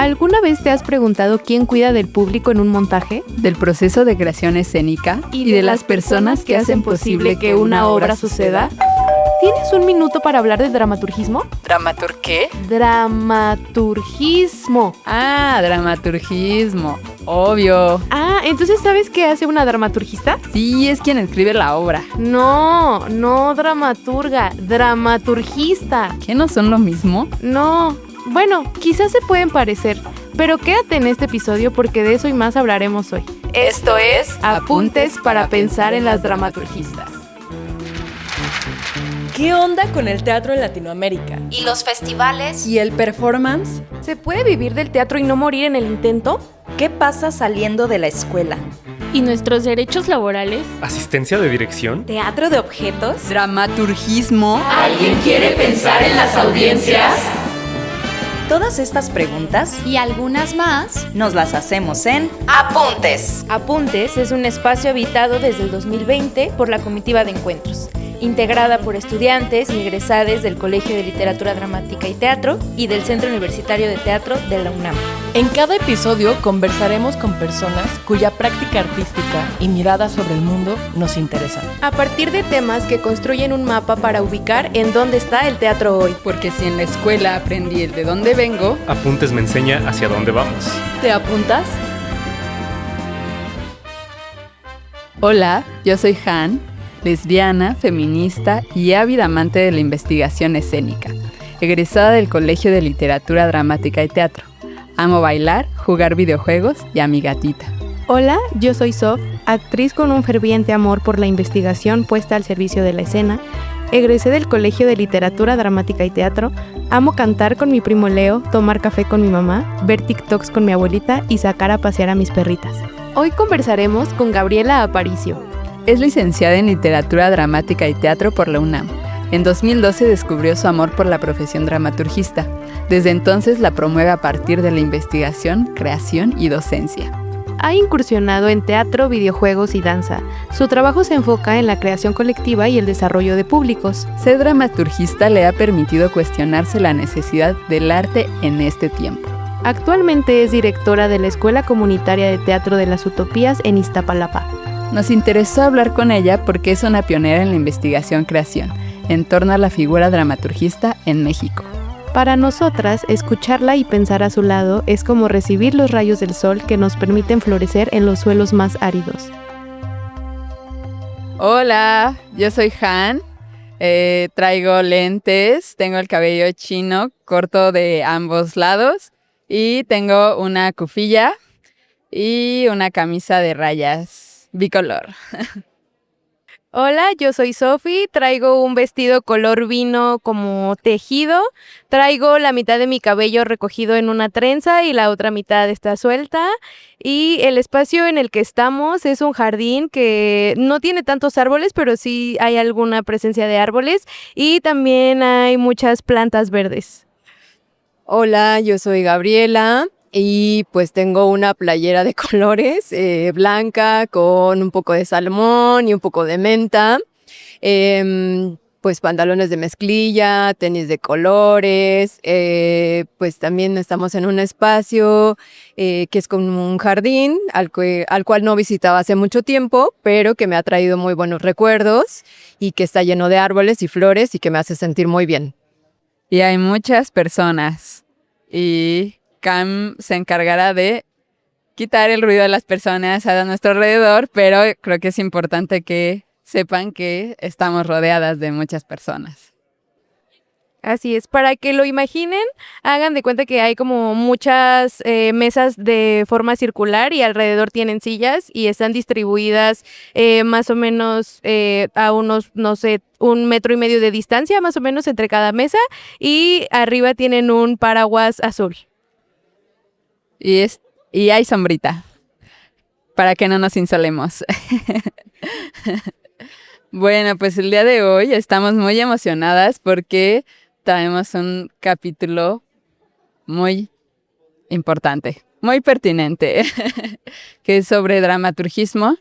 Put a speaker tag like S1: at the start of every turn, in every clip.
S1: ¿Alguna vez te has preguntado quién cuida del público en un montaje?
S2: Del proceso de creación escénica
S1: ¿Y de las personas que hacen posible que una obra suceda? ¿Tienes un minuto para hablar de dramaturgismo?
S2: ¿Dramatur qué?
S1: Dramaturgismo.
S2: Dramaturgismo. Obvio.
S1: ¿Entonces sabes qué hace una dramaturgista?
S2: Sí, es quien escribe la obra.
S1: No dramaturga, dramaturgista.
S2: ¿Qué no son lo mismo?
S1: No. Bueno, quizás se pueden parecer, pero quédate en este episodio porque de eso y más hablaremos hoy.
S2: Esto es
S1: Apuntes para pensar en las dramaturgistas.
S3: ¿Qué onda con el teatro en Latinoamérica?
S4: ¿Y los festivales?
S3: ¿Y el performance?
S1: ¿Se puede vivir del teatro y no morir en el intento?
S4: ¿Qué pasa saliendo de la escuela?
S5: ¿Y nuestros derechos laborales?
S6: ¿Asistencia de dirección?
S4: ¿Teatro de objetos?
S2: Dramaturgismo.
S7: ¿Alguien quiere pensar en las audiencias?
S4: Todas estas preguntas
S5: Y algunas más
S4: nos las hacemos en Apuntes.
S1: Apuntes es un espacio habitado desde el 2020 por la Comitiva de Encuentros, integrada por estudiantes y egresados del Colegio de Literatura Dramática y Teatro y del Centro Universitario de Teatro de la UNAM.
S3: En cada episodio conversaremos con personas cuya práctica artística y mirada sobre el mundo nos interesan.
S1: A partir de temas que construyen un mapa para ubicar en dónde está el teatro hoy.
S2: Porque si en la escuela aprendí el de dónde vengo,
S6: Apuntes me enseña hacia dónde vamos.
S3: ¿Te apuntas?
S2: Hola, yo soy Han, lesbiana, feminista y ávida amante de la investigación escénica, egresada del Colegio de Literatura Dramática y Teatro. Amo bailar, jugar videojuegos y a mi gatita.
S1: Hola, yo soy Sof, actriz con un ferviente amor por la investigación puesta al servicio de la escena. Egresé del Colegio de Literatura Dramática y Teatro. Amo cantar con mi primo Leo, tomar café con mi mamá, ver TikToks con mi abuelita y sacar a pasear a mis perritas. Hoy conversaremos con Gabriela Aparicio.
S2: Es licenciada en Literatura Dramática y Teatro por la UNAM. En 2012 descubrió su amor por la profesión dramaturgista. Desde entonces la promueve a partir de la investigación, creación y docencia.
S1: Ha incursionado en teatro, videojuegos y danza. Su trabajo se enfoca en la creación colectiva y el desarrollo de públicos.
S2: Ser dramaturgista le ha permitido cuestionarse la necesidad del arte en este tiempo.
S1: Actualmente es directora de la Escuela Comunitaria de Teatro de las Utopías en Iztapalapa.
S2: Nos interesó hablar con ella porque es una pionera en la investigación-creación en torno a la figura dramaturgista en México.
S1: Para nosotras, escucharla y pensar a su lado es como recibir los rayos del sol que nos permiten florecer en los suelos más áridos.
S2: Hola, yo soy Han, traigo lentes, tengo el cabello chino, corto de ambos lados y tengo una cufilla y una camisa de rayas bicolor.
S1: Hola, yo soy Sofi, traigo un vestido color vino como tejido, traigo la mitad de mi cabello recogido en una trenza y la otra mitad está suelta y el espacio en el que estamos es un jardín que no tiene tantos árboles, pero sí hay alguna presencia de árboles y también hay muchas plantas verdes.
S8: Hola, yo soy Gabriela. Y pues tengo una playera de colores, blanca con un poco de salmón y un poco de menta. Pues pantalones de mezclilla, tenis de colores. Pues también estamos en un espacio que es como un jardín al cual no visitaba hace mucho tiempo, pero que me ha traído muy buenos recuerdos y que está lleno de árboles y flores y que me hace sentir muy bien.
S2: Y hay muchas personas y Cam se encargará de quitar el ruido de las personas a nuestro alrededor, pero creo que es importante que sepan que estamos rodeadas de muchas personas.
S1: Así es, para que lo imaginen, hagan de cuenta que hay como muchas mesas de forma circular y alrededor tienen sillas y están distribuidas más o menos a unos, no sé, 1,5 metros de distancia más o menos entre cada mesa y arriba tienen un paraguas azul.
S2: Y hay sombrita, para que no nos insolemos. Bueno, pues el día de hoy estamos muy emocionadas porque traemos un capítulo muy importante, muy pertinente, que es sobre dramaturgismo.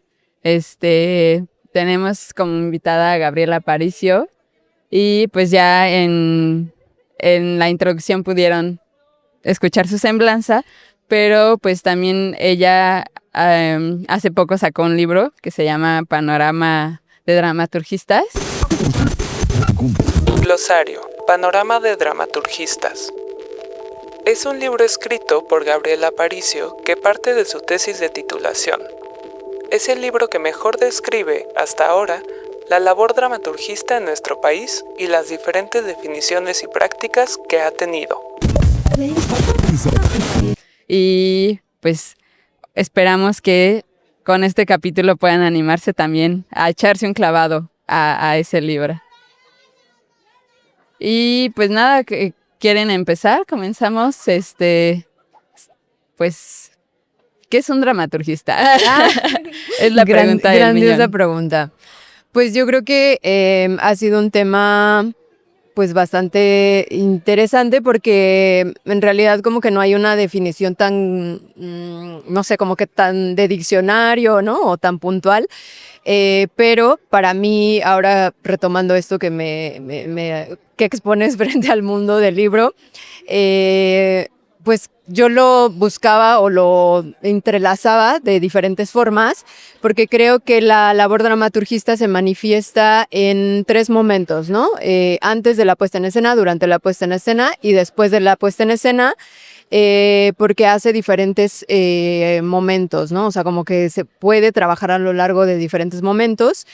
S2: Tenemos como invitada a Gabriela Aparicio y pues ya en la introducción pudieron escuchar su semblanza, pero pues también ella hace poco sacó un libro que se llama Panorama de Dramaturgistas.
S9: Glosario, Panorama de Dramaturgistas. Es un libro escrito por Gabriela Aparicio que parte de su tesis de titulación. Es el libro que mejor describe, hasta ahora, la labor dramaturgista en nuestro país y las diferentes definiciones y prácticas que ha tenido.
S2: Y pues esperamos que con este capítulo puedan animarse también a echarse un clavado a ese libro. Y pues nada, ¿quieren empezar? Comenzamos, pues, ¿qué es un dramaturgista? Es la pregunta del
S8: grandiosa
S2: millón.
S8: pregunta. Pues yo creo que ha sido un tema pues bastante interesante porque en realidad como que no hay una definición tan, no sé, como que tan de diccionario, ¿no? O tan puntual. Pero para mí, ahora retomando esto que que expones frente al mundo del libro, pues yo lo buscaba o lo entrelazaba de diferentes formas, porque creo que la labor dramaturgista se manifiesta en 3 momentos, ¿no? Antes de la puesta en escena, durante la puesta en escena y después de la puesta en escena, porque hace diferentes momentos, ¿no? O sea, como que se puede trabajar a lo largo de diferentes momentos.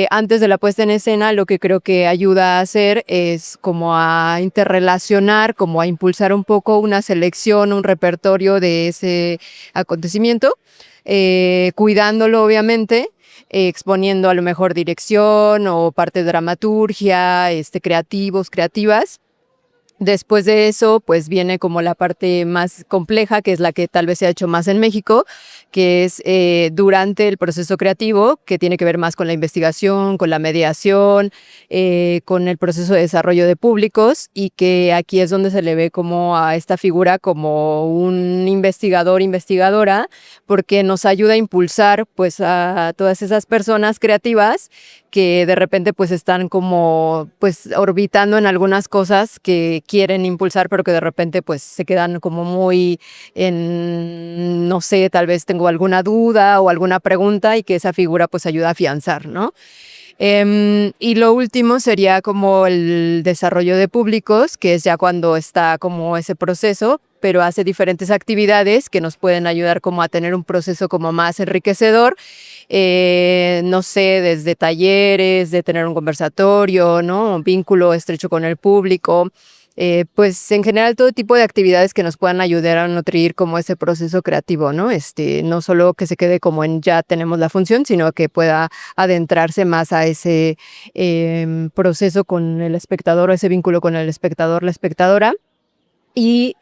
S8: Antes de la puesta en escena, lo que creo que ayuda a hacer es como a interrelacionar, como a impulsar un poco una selección, un repertorio de ese acontecimiento, cuidándolo obviamente, exponiendo a lo mejor dirección o parte de dramaturgia, creativos, creativas. Después de eso, pues viene como la parte más compleja, que es la que tal vez se ha hecho más en México, que es durante el proceso creativo, que tiene que ver más con la investigación, con la mediación, con el proceso de desarrollo de públicos, y que aquí es donde se le ve como a esta figura como un investigador, investigadora, porque nos ayuda a impulsar pues a todas esas personas creativas que de repente pues están como pues orbitando en algunas cosas que quieren impulsar, pero que de repente pues se quedan como muy en, no sé, tal vez tengo alguna duda o alguna pregunta, y que esa figura pues ayuda a afianzar, ¿no? Y lo último sería como el desarrollo de públicos, que es ya cuando está como ese proceso, pero hace diferentes actividades que nos pueden ayudar como a tener un proceso como más enriquecedor, no sé, desde talleres, de tener un conversatorio, ¿no? Un vínculo estrecho con el público, pues en general todo tipo de actividades que nos puedan ayudar a nutrir como ese proceso creativo, ¿no? No solo que se quede como en ya tenemos la función, sino que pueda adentrarse más a ese proceso con el espectador, o ese vínculo con el espectador, la espectadora. Y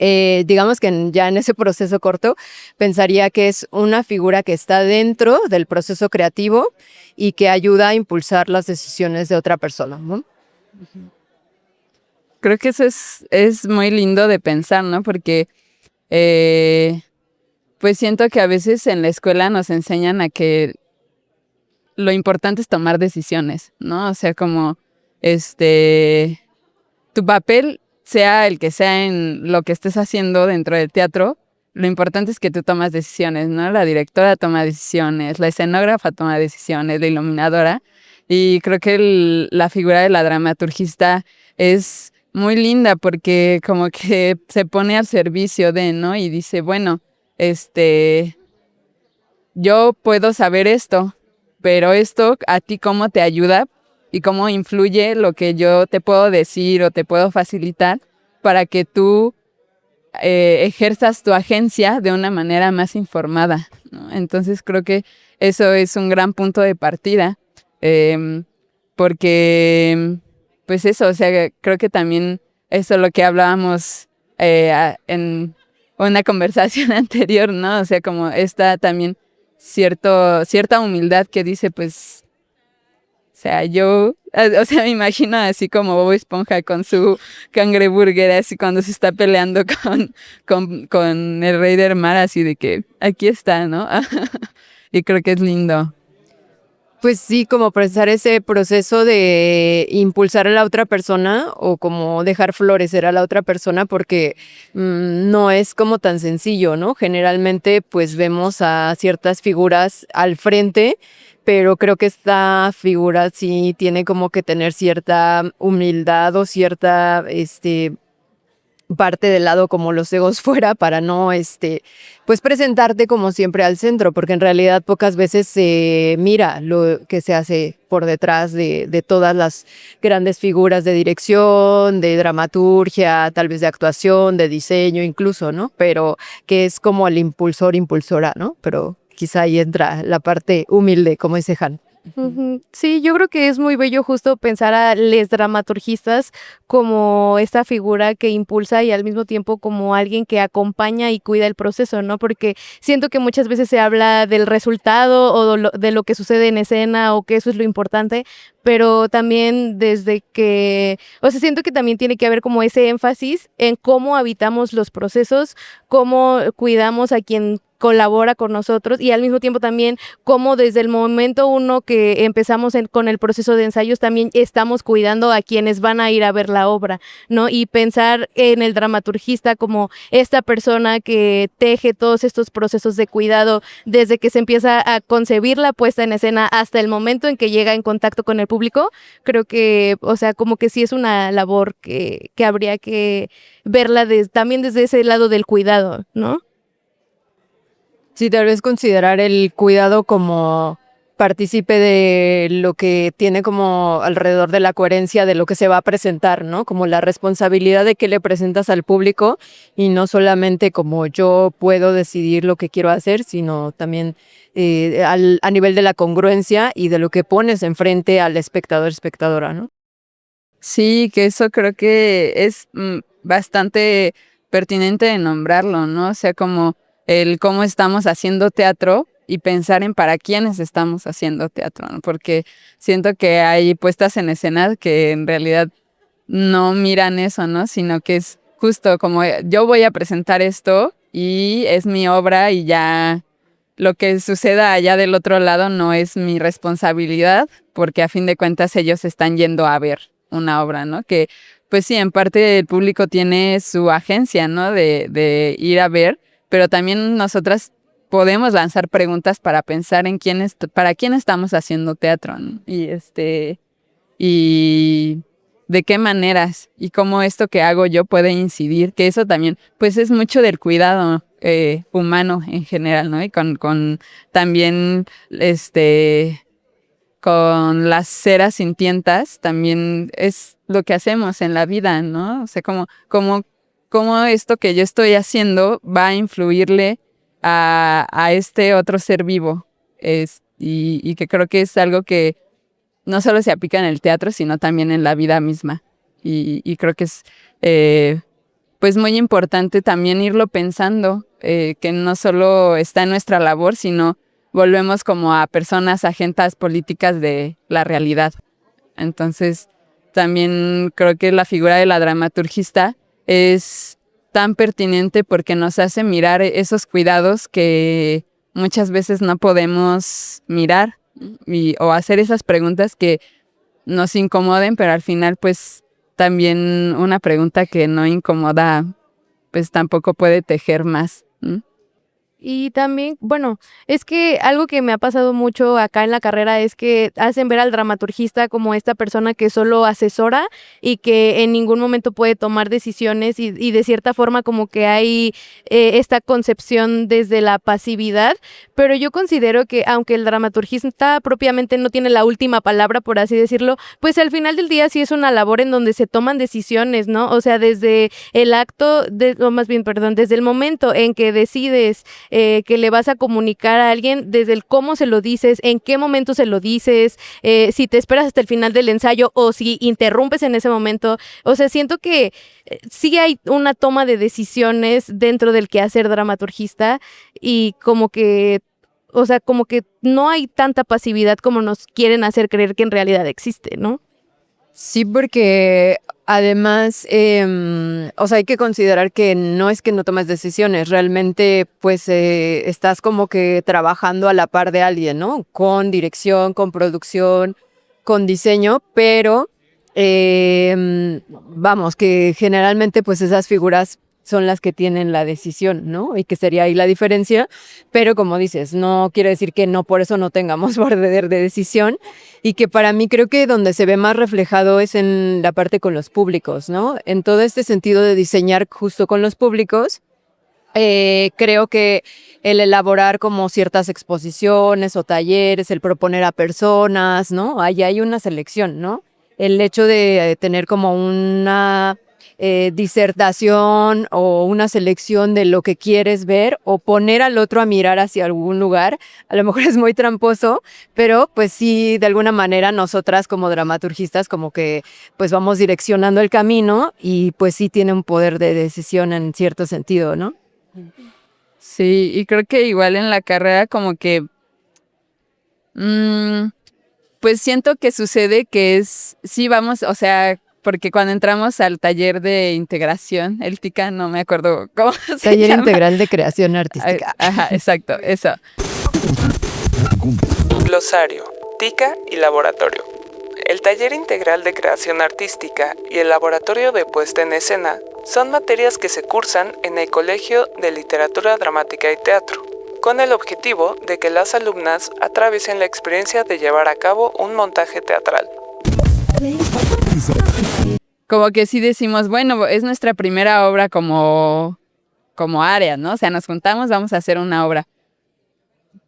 S8: digamos que ya en ese proceso corto pensaría que es una figura que está dentro del proceso creativo y que ayuda a impulsar las decisiones de otra persona, ¿no?
S2: Creo que eso es muy lindo de pensar, ¿no? Porque pues siento que a veces en la escuela nos enseñan a que lo importante es tomar decisiones, ¿no? O sea, como tu papel, sea el que sea en lo que estés haciendo dentro del teatro, lo importante es que tú tomas decisiones, ¿no? La directora toma decisiones, la escenógrafa toma decisiones, la iluminadora. Y creo que la figura de la dramaturgista es muy linda porque como que se pone al servicio de, ¿no? Y dice, bueno, yo puedo saber esto, pero esto a ti cómo te ayuda y cómo influye lo que yo te puedo decir o te puedo facilitar para que tú ejerzas tu agencia de una manera más informada, ¿no? Entonces creo que eso es un gran punto de partida, porque pues eso, o sea, creo que también eso es lo que hablábamos en una conversación anterior, ¿no? O sea, como está también cierta humildad que dice, pues, o sea, me imagino así como Bob Esponja con su cangreburger, así cuando se está peleando con el rey del mar, así de que aquí está, ¿no? Y creo que es lindo.
S8: Pues sí, como procesar ese proceso de impulsar a la otra persona o como dejar florecer a la otra persona porque no es como tan sencillo, ¿no? Generalmente pues vemos a ciertas figuras al frente, pero creo que esta figura sí tiene como que tener cierta humildad o cierta, parte del lado como los egos fuera para no, pues presentarte como siempre al centro, porque en realidad pocas veces se mira lo que se hace por detrás de todas las grandes figuras de dirección, de dramaturgia, tal vez de actuación, de diseño incluso, ¿no? Pero que es como el impulsor, impulsora, ¿no? Pero quizá ahí entra la parte humilde, como dice Han.
S1: Ujú. Sí, yo creo que es muy bello justo pensar a les dramaturgistas como esta figura que impulsa y al mismo tiempo como alguien que acompaña y cuida el proceso, ¿no? Porque siento que muchas veces se habla del resultado o de lo que sucede en escena o que eso es lo importante, pero también desde que, o sea, siento que también tiene que haber como ese énfasis en cómo habitamos los procesos, cómo cuidamos a quien colabora con nosotros y al mismo tiempo también cómo desde el momento uno que empezamos con el proceso de ensayos también estamos cuidando a quienes van a ir a ver la obra, ¿no? Y pensar en el dramaturgista como esta persona que teje todos estos procesos de cuidado desde que se empieza a concebir la puesta en escena hasta el momento en que llega en contacto con el público, creo que, o sea, como que sí es una labor que habría que verla también desde ese lado del cuidado, ¿no?
S8: Sí, tal vez considerar el cuidado como partícipe de lo que tiene como alrededor de la coherencia de lo que se va a presentar, ¿no? Como la responsabilidad de qué le presentas al público y no solamente como yo puedo decidir lo que quiero hacer, sino también a nivel de la congruencia y de lo que pones enfrente al espectador, espectadora, ¿no?
S2: Sí, que eso creo que es bastante pertinente de nombrarlo, ¿no? O sea, como el cómo estamos haciendo teatro y pensar en para quiénes estamos haciendo teatro, ¿no? Porque siento que hay puestas en escena que en realidad no miran eso, ¿no? Sino que es justo como yo voy a presentar esto y es mi obra y ya lo que suceda allá del otro lado no es mi responsabilidad, porque a fin de cuentas ellos están yendo a ver una obra, ¿no? Que pues sí, en parte el público tiene su agencia, ¿no? De ir a ver, pero también nosotras podemos lanzar preguntas para pensar en para quién estamos haciendo teatro, ¿no? Y de qué maneras y cómo esto que hago yo puede incidir, que eso también, pues es mucho del cuidado humano en general, ¿no? Y con también, con las ceras sintientas, también es lo que hacemos en la vida, ¿no? O sea, cómo esto que yo estoy haciendo va a influirle a este otro ser vivo. Y que creo que es algo que no solo se aplica en el teatro, sino también en la vida misma. Y creo que es pues muy importante también irlo pensando, que no solo está en nuestra labor, sino volvemos como a personas agentas políticas de la realidad. Entonces, también creo que la figura de la dramaturgista es tan pertinente porque nos hace mirar esos cuidados que muchas veces no podemos mirar o hacer esas preguntas que nos incomoden, pero al final pues también una pregunta que no incomoda pues tampoco puede tejer más.
S1: Y también, bueno, es que algo que me ha pasado mucho acá en la carrera es que hacen ver al dramaturgista como esta persona que solo asesora y que en ningún momento puede tomar decisiones y de cierta forma como que hay esta concepción desde la pasividad, pero yo considero que aunque el dramaturgista propiamente no tiene la última palabra, por así decirlo, pues al final del día sí es una labor en donde se toman decisiones, ¿no? O sea, desde el acto, o más bien, perdón, desde el momento en que decides que le vas a comunicar a alguien, desde el cómo se lo dices, en qué momento se lo dices, si te esperas hasta el final del ensayo o si interrumpes en ese momento. O sea, siento que sí hay una toma de decisiones dentro del quehacer dramaturgista y como que, o sea, como que no hay tanta pasividad como nos quieren hacer creer que en realidad existe, ¿no?
S8: Sí, porque además, o sea, hay que considerar que no es que no tomes decisiones, realmente pues estás como que trabajando a la par de alguien, ¿no? Con dirección, con producción, con diseño, pero vamos, que generalmente pues esas figuras son las que tienen la decisión, ¿no? Y que sería ahí la diferencia, pero como dices, no quiere decir que no por eso no tengamos poder de decisión, y que para mí creo que donde se ve más reflejado es en la parte con los públicos, ¿no? En todo este sentido de diseñar justo con los públicos, creo que el elaborar como ciertas exposiciones o talleres, el proponer a personas, ¿no? Ahí hay una selección, ¿no? El hecho de tener como una disertación o una selección de lo que quieres ver o poner al otro a mirar hacia algún lugar, a lo mejor es muy tramposo, pero pues sí, de alguna manera nosotras como dramaturgistas como que pues vamos direccionando el camino y pues sí tiene un poder de decisión en cierto sentido, ¿no?
S2: Sí, y creo que igual en la carrera como que, pues siento que sucede que sí vamos, o sea, porque cuando entramos al taller de integración, el TICA, no me acuerdo cómo se
S8: Taller
S2: llama.
S8: Integral de Creación Artística.
S2: Ajá, exacto, eso.
S9: Glosario, TICA y laboratorio. El taller integral de creación artística y el laboratorio de puesta en escena son materias que se cursan en el Colegio de Literatura Dramática y Teatro, con el objetivo de que las alumnas atraviesen la experiencia de llevar a cabo un montaje teatral.
S2: Como que sí decimos, bueno, es nuestra primera obra como área, ¿no? O sea, nos juntamos, vamos a hacer una obra.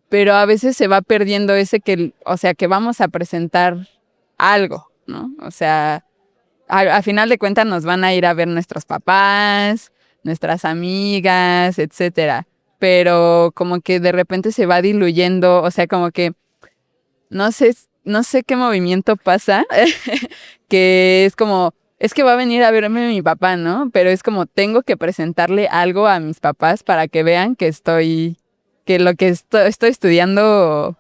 S2: Pero a veces se va perdiendo o sea, que vamos a presentar algo, ¿no? O sea, a final de cuentas nos van a ir a ver nuestros papás, nuestras amigas, etcétera. Pero como que de repente se va diluyendo, o sea, como que no sé qué movimiento pasa, que es como, es que va a venir a verme mi papá, ¿no? Pero es como, tengo que presentarle algo a mis papás para que vean que lo que estoy estudiando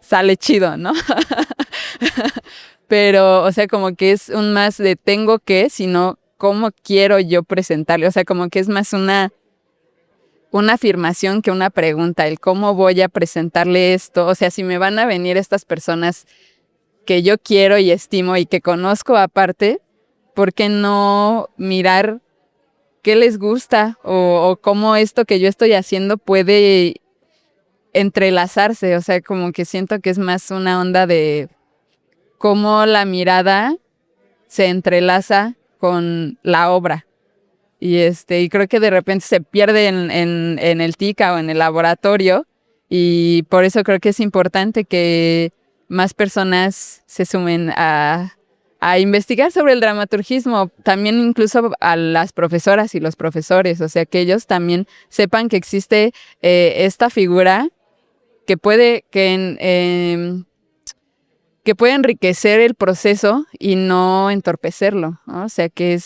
S2: sale chido, ¿no? Pero, o sea, como que es un más de tengo que, sino cómo quiero yo presentarle. O sea, como que es más una afirmación que una pregunta, el cómo voy a presentarle esto. O sea, si me van a venir estas personas que yo quiero y estimo y que conozco aparte, ¿por qué no mirar qué les gusta o cómo esto que yo estoy haciendo puede entrelazarse? O sea, como que siento que es más una onda de cómo la mirada se entrelaza con la obra. Y creo que de repente se pierde en el TICA o en el laboratorio, y por eso creo que es importante que más personas se sumen a investigar sobre el dramaturgismo, también incluso a las profesoras y los profesores, o sea, que ellos también sepan que existe esta figura que puede enriquecer el proceso y no entorpecerlo, ¿no? O sea, que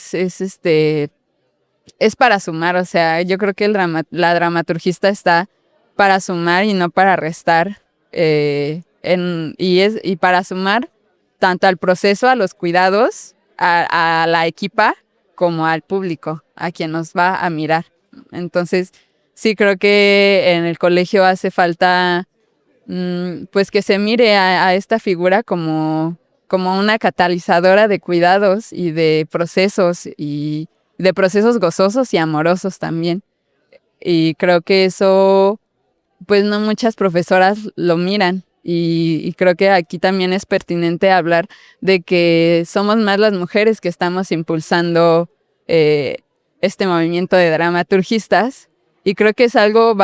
S2: es para sumar. O sea, yo creo que la dramaturgista está para sumar y no para restar, y para sumar tanto al proceso, a los cuidados, a la equipa, como al público, a quien nos va a mirar. Entonces, sí creo que en el colegio hace falta pues que se mire a esta figura como una catalizadora de cuidados y de procesos gozosos y amorosos también. Y creo que eso, pues no muchas profesoras lo miran. Y creo que aquí también es pertinente hablar de que somos más las mujeres que estamos impulsando este movimiento de dramaturgistas. Y creo que es algo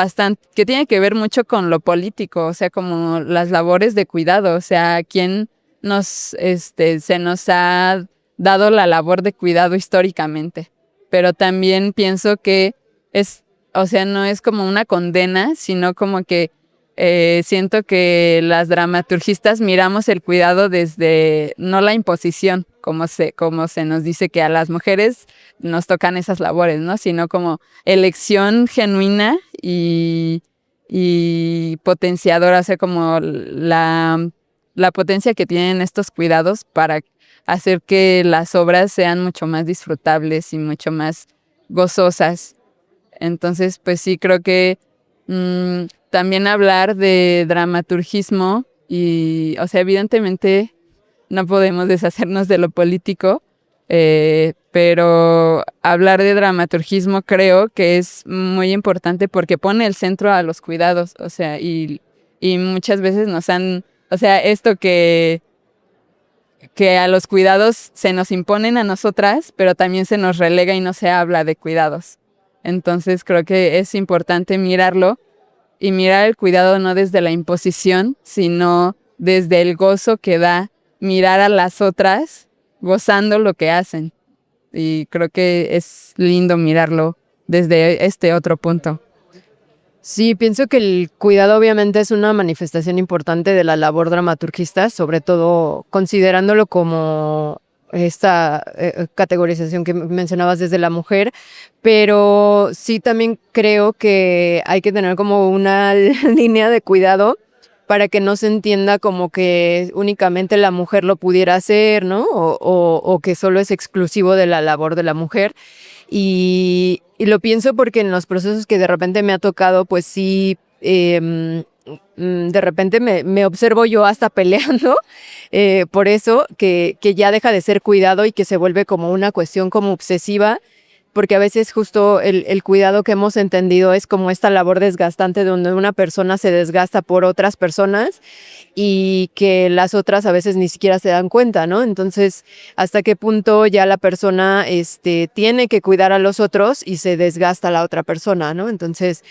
S2: que tiene que ver mucho con lo político, o sea, como las labores de cuidado. O sea, quién se nos ha dado la labor de cuidado históricamente. Pero también pienso que o sea, no es como una condena, sino como que siento que las dramaturgistas miramos el cuidado desde, no la imposición, como se nos dice que a las mujeres nos tocan esas labores, ¿no? Sino como elección genuina y potenciadora, o sea, como la potencia que tienen estos cuidados para hacer que las obras sean mucho más disfrutables y mucho más gozosas. Entonces, pues sí, creo que también hablar de dramaturgismo y, o sea, evidentemente no podemos deshacernos de lo político, pero hablar de dramaturgismo creo que es muy importante porque pone el centro a los cuidados, o sea, y muchas veces o sea, esto que a los cuidados se nos imponen a nosotras, pero también se nos relega y no se habla de cuidados. Entonces creo que es importante mirarlo y mirar el cuidado no desde la imposición, sino desde el gozo que da mirar a las otras gozando lo que hacen. Y creo que es lindo mirarlo desde este otro punto.
S8: Sí, pienso que el cuidado obviamente es una manifestación importante de la labor dramaturgista, sobre todo considerándolo como esta categorización que mencionabas desde la mujer, pero sí también creo que hay que tener como una línea de cuidado para que no se entienda como que únicamente la mujer lo pudiera hacer, ¿no? O que solo es exclusivo de la labor de la mujer. Y lo pienso porque en los procesos que de repente me ha tocado, pues sí, de repente me observo yo hasta peleando por eso, que ya deja de ser cuidado y que se vuelve como una cuestión como obsesiva, porque a veces justo el cuidado que hemos entendido es como esta labor desgastante donde una persona se desgasta por otras personas y que las otras a veces ni siquiera se dan cuenta, ¿no? Entonces, ¿hasta qué punto ya la persona tiene que cuidar a los otros y se desgasta a la otra persona, ¿no? Entonces,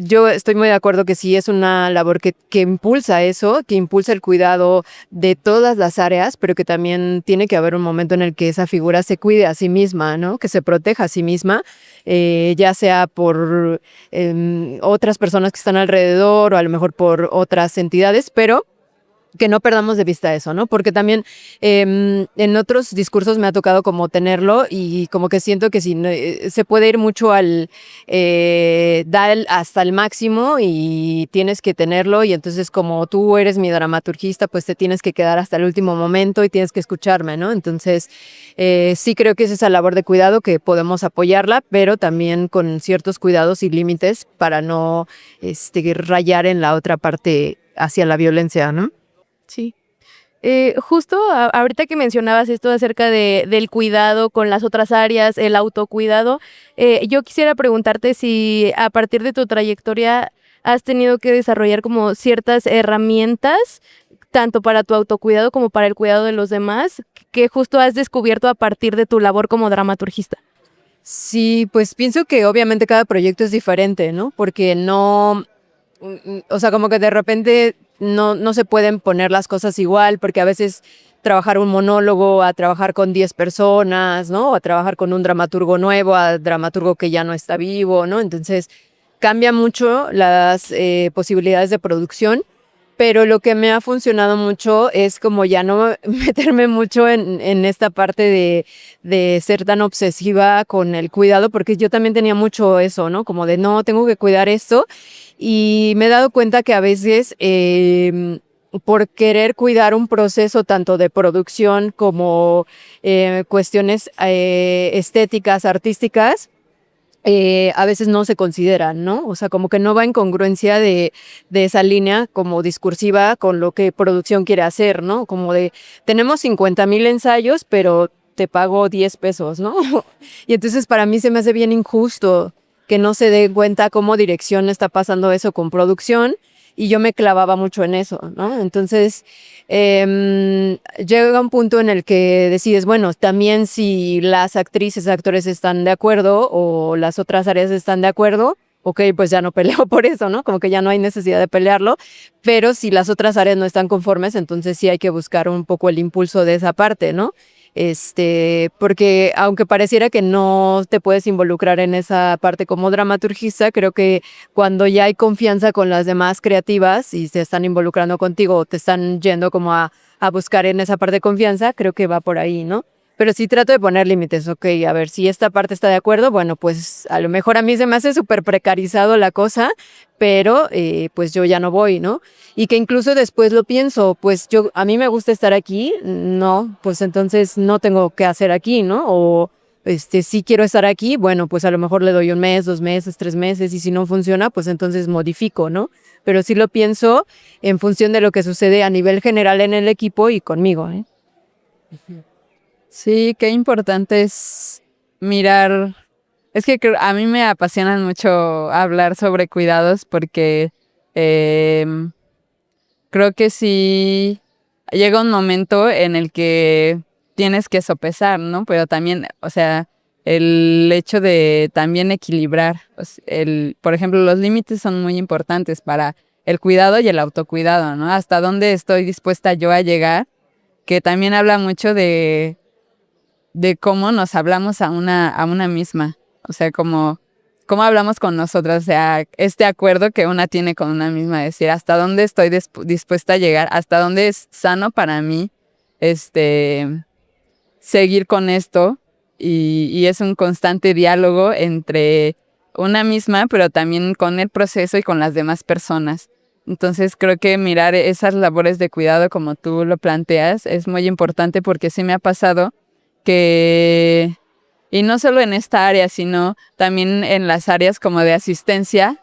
S8: yo estoy muy de acuerdo que sí es una labor que impulsa eso, que impulsa el cuidado de todas las áreas, pero que también tiene que haber un momento en el que esa figura se cuide a sí misma, ¿no? Que se proteja a sí misma, ya sea por otras personas que están alrededor o a lo mejor por otras entidades, pero que no perdamos de vista eso, ¿no? Porque también en otros discursos me ha tocado como tenerlo y como que siento que se puede ir mucho al dar hasta el máximo y tienes que tenerlo y entonces como tú eres mi dramaturgista, pues te tienes que quedar hasta el último momento y tienes que escucharme, ¿no? Entonces sí creo que es esa labor de cuidado que podemos apoyarla, pero también con ciertos cuidados y límites para no rayar en la otra parte hacia la violencia, ¿no?
S1: Sí. Justo ahorita que mencionabas esto acerca del cuidado con las otras áreas, el autocuidado, yo quisiera preguntarte si a partir de tu trayectoria has tenido que desarrollar como ciertas herramientas, tanto para tu autocuidado como para el cuidado de los demás, que justo has descubierto a partir de tu labor como dramaturgista.
S8: Sí, pues pienso que obviamente cada proyecto es diferente, ¿no? Porque no, o sea, como que de repente no se pueden poner las cosas igual, porque a veces trabajar un monólogo a trabajar con 10 personas, ¿no? O a trabajar con un dramaturgo nuevo, a dramaturgo que ya no está vivo, ¿no? Entonces cambia mucho las posibilidades de producción, pero lo que me ha funcionado mucho es como ya no meterme mucho en esta parte de ser tan obsesiva con el cuidado, porque yo también tenía mucho eso, ¿no? Como de no, tengo que cuidar esto. Y me he dado cuenta que a veces por querer cuidar un proceso tanto de producción como cuestiones estéticas, artísticas, a veces no se consideran, ¿no? O sea, como que no va en congruencia de esa línea como discursiva con lo que producción quiere hacer, ¿no? Como de, tenemos 50,000 ensayos, pero te pago 10 pesos, ¿no? Y entonces para mí se me hace bien injusto que no se dé cuenta cómo dirección está pasando eso con producción, y yo me clavaba mucho en eso, ¿no? Entonces, llega un punto en el que decides, bueno, también si las actrices, actores están de acuerdo o las otras áreas están de acuerdo, ok, pues ya no peleo por eso, ¿no? Como que ya no hay necesidad de pelearlo, pero si las otras áreas no están conformes, entonces sí hay que buscar un poco el impulso de esa parte, ¿no? Porque aunque pareciera que no te puedes involucrar en esa parte como dramaturgista, creo que cuando ya hay confianza con las demás creativas y se están involucrando contigo o te están yendo como a buscar en esa parte de confianza, creo que va por ahí, ¿no? pero sí trato de poner límites. Ok, a ver, si esta parte está de acuerdo, bueno, pues a lo mejor a mí se me hace súper precarizado la cosa, pero pues yo ya no voy, ¿no? Y que incluso después lo pienso, pues a mí me gusta estar aquí, no, pues entonces no tengo que hacer aquí, ¿no? O si quiero estar aquí, bueno, pues a lo mejor le doy 1 mes, 2 meses, 3 meses, y si no funciona, pues entonces modifico, ¿no? Pero sí lo pienso en función de lo que sucede a nivel general en el equipo y conmigo, ¿eh?
S2: Sí, qué importante es mirar. Es que a mí me apasionan mucho hablar sobre cuidados porque creo que sí llega un momento en el que tienes que sopesar, ¿no? Pero también, o sea, el hecho de también equilibrar, por ejemplo, los límites son muy importantes para el cuidado y el autocuidado, ¿no? Hasta dónde estoy dispuesta yo a llegar, que también habla mucho de cómo nos hablamos a una misma, o sea, cómo hablamos con nosotras, o sea, este acuerdo que una tiene con una misma, decir hasta dónde estoy dispuesta a llegar, hasta dónde es sano para mí, seguir con esto, y es un constante diálogo entre una misma, pero también con el proceso y con las demás personas. Entonces creo que mirar esas labores de cuidado como tú lo planteas es muy importante, porque sí me ha pasado que, y no solo en esta área, sino también en las áreas como de asistencia,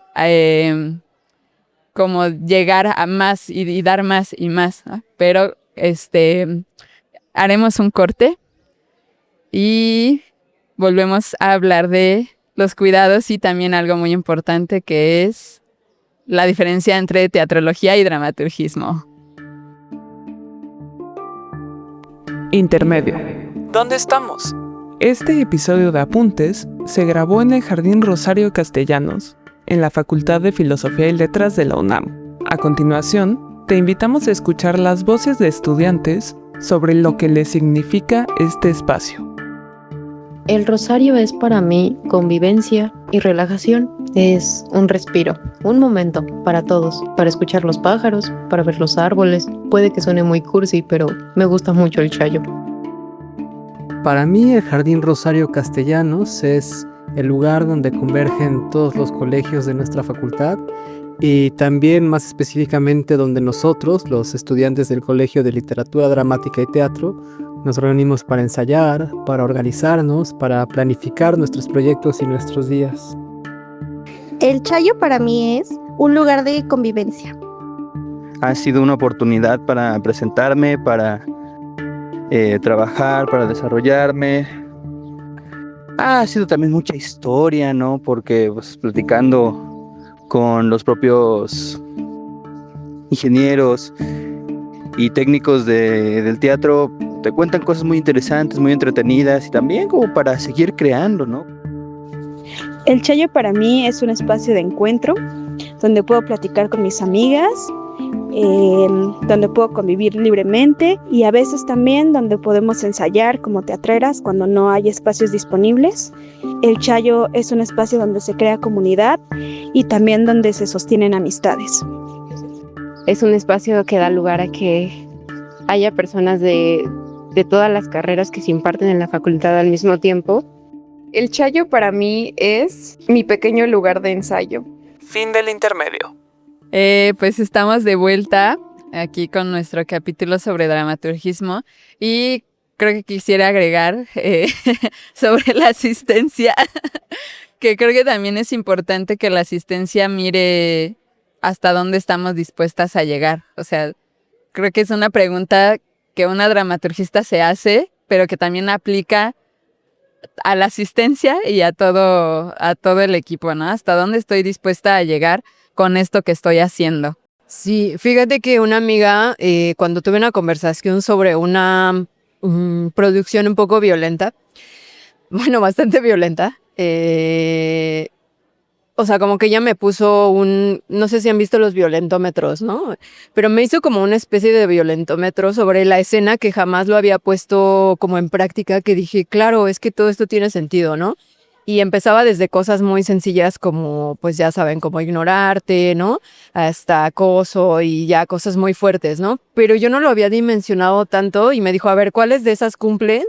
S2: como llegar a más y dar más y más, ¿no? Pero haremos un corte y volvemos a hablar de los cuidados y también algo muy importante que es la diferencia entre teatrología y dramaturgismo.
S9: Intermedio. ¿Dónde estamos? Este episodio de Apuntes se grabó en el Jardín Rosario Castellanos, en la Facultad de Filosofía y Letras de la UNAM. A continuación, te invitamos a escuchar las voces de estudiantes sobre lo que les significa este espacio.
S10: El rosario es para mí convivencia y relajación. Es un respiro, un momento para todos, para escuchar los pájaros, para ver los árboles. Puede que suene muy cursi, pero me gusta mucho el chayo.
S11: Para mí el Jardín Rosario Castellanos es el lugar donde convergen todos los colegios de nuestra facultad, y también más específicamente donde nosotros, los estudiantes del Colegio de Literatura Dramática y Teatro, nos reunimos para ensayar, para organizarnos, para planificar nuestros proyectos y nuestros días.
S12: El chayo para mí es un lugar de convivencia.
S13: Ha sido una oportunidad para presentarme, para trabajar, para desarrollarme. Ha sido también mucha historia, ¿no? Porque pues, platicando con los propios ingenieros y técnicos del teatro, te cuentan cosas muy interesantes, muy entretenidas, y también como para seguir creando, ¿no?
S14: El chayo para mí es un espacio de encuentro donde puedo platicar con mis amigas, donde puedo convivir libremente, y a veces también donde podemos ensayar como teatreras cuando no hay espacios disponibles. El chayo es un espacio donde se crea comunidad y también donde se sostienen amistades.
S15: Es un espacio que da lugar a que haya personas de todas las carreras que se imparten en la facultad al mismo tiempo.
S16: El chayo para mí es mi pequeño lugar de ensayo.
S9: Fin del intermedio.
S2: Pues estamos de vuelta aquí con nuestro capítulo sobre dramaturgismo, y creo que quisiera agregar sobre la asistencia, que creo que también es importante que la asistencia mire hasta dónde estamos dispuestas a llegar. O sea, creo que es una pregunta que una dramaturgista se hace, pero que también aplica a la asistencia y a todo el equipo, ¿no? Hasta dónde estoy dispuesta a llegar con esto que estoy haciendo.
S8: Sí, fíjate que una amiga, cuando tuve una conversación sobre una producción un poco violenta, bueno, bastante violenta, o sea, como que ella me puso no sé si han visto los violentómetros, ¿no? Pero me hizo como una especie de violentómetro sobre la escena, que jamás lo había puesto como en práctica, que dije, claro, es que todo esto tiene sentido, ¿no? Y empezaba desde cosas muy sencillas como, pues ya saben, como ignorarte, ¿no? Hasta acoso y ya cosas muy fuertes, ¿no? Pero yo no lo había dimensionado tanto, y me dijo, a ver, ¿cuáles de esas cumples?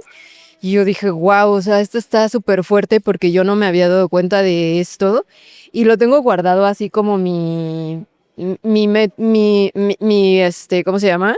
S8: Y yo dije, wow, o sea, esto está súper fuerte porque yo no me había dado cuenta de esto y lo tengo guardado así como ¿cómo se llama?